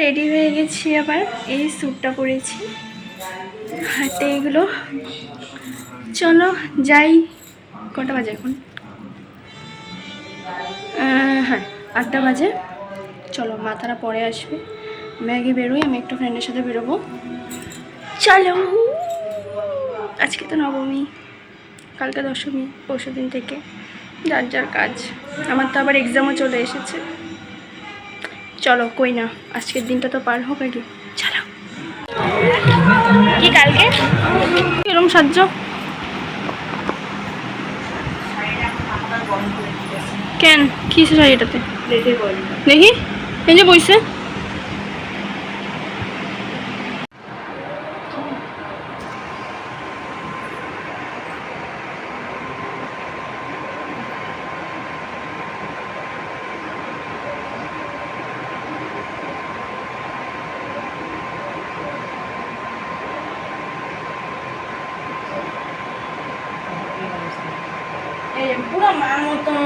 Ready হয়ে গেছি, আবার এই স্যুটটা পরেছি, হাতে এগুলো। চলো যাই। কটা বাজে এখন? হ্যাঁ 8টা বাজে। চলো মাথাটা পরে আসবে, আমি আগে বেরোই। আমি একটা ফ্রেন্ডের সাথে বেরোবো। চলো। আজকে তো নবমী, কালকে দশমী, পরশু দিন থেকে যার যার কাজ। আমার তো আবার এক্সামও চলে এসেছে। চলো কই না, আজকের দিনটা তো পার হোক আগে। চলো। কি কালকে এরকম সাহায্য কেন? কি শাড়িটাতে দেখি, এই যে বইছে। পুরো মা মতন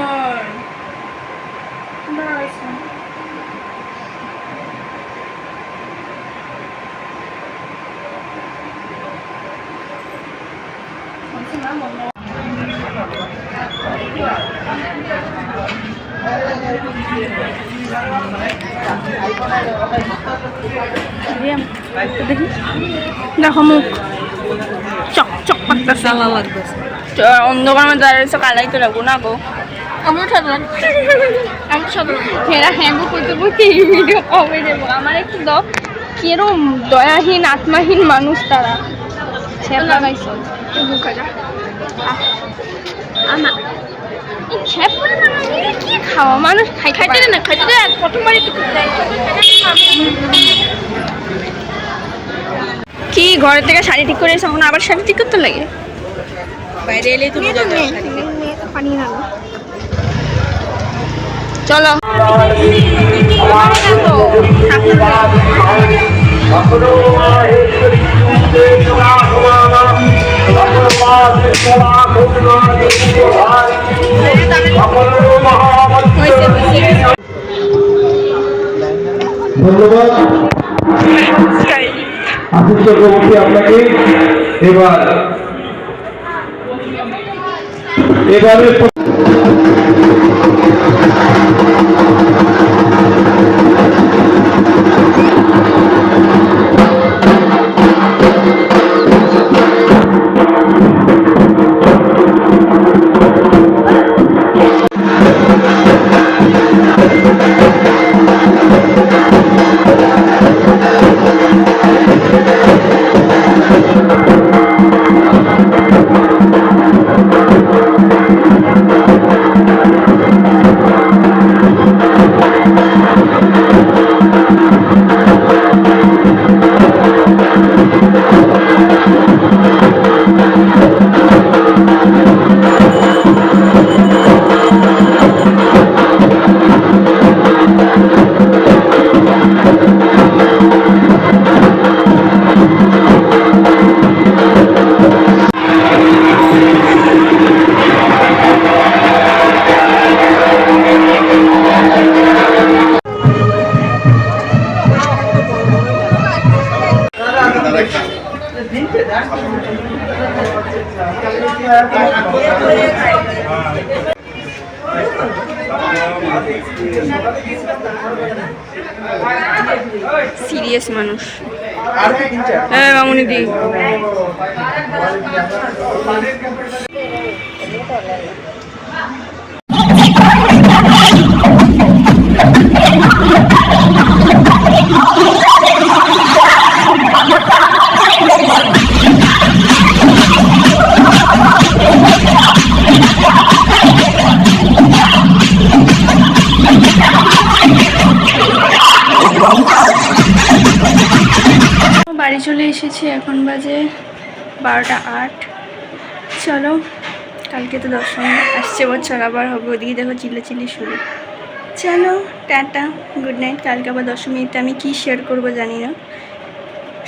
দেখো মুখ চকচক করতেছে, অন্ধকার মধ্যে দাঁড়িয়েছে, কালাই তো লাগবো না গো। আমার সাথে আমার সাথে হেরা হ্যাঙ্গো করতে করতে ভিডিও কবে দেবো? আমার একটু দাও। কিরম দয়াহীন আত্মাহীন মানুষ তারা। ছ্যাপ লাগাইছে কি খাওয়া মানুষ খাইতে না, খাইতে প্রথমবার একটু কি ঘর থেকে শাড়ি ঠিক করে এসে এখন আবার শাড়ি ঠিক করতে লাগে? বাইরে এলেই তো পানি না। চলো ধন্যবাদ আশিস চক্রবর্তী আপনাকে। এবারে সিরিয়াস মানুষ। হ্যাঁ মামুনি দি বাড়ি চলে এসেছি, এখন বাজে 12টা 8। চলো কালকে তো দশমী, আসছে বছর আবার হবে। ওদিকে দেখো চিল্লাচিল্লি শুরু। চলো টাটা, গুড নাইট। কালকে আবার দশমীতে আমি কি শেয়ার করব জানি না,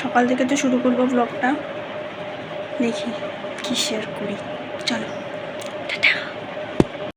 সকাল থেকে তো শুরু করবো ব্লগটা, দেখি কি শেয়ার করি। চলো।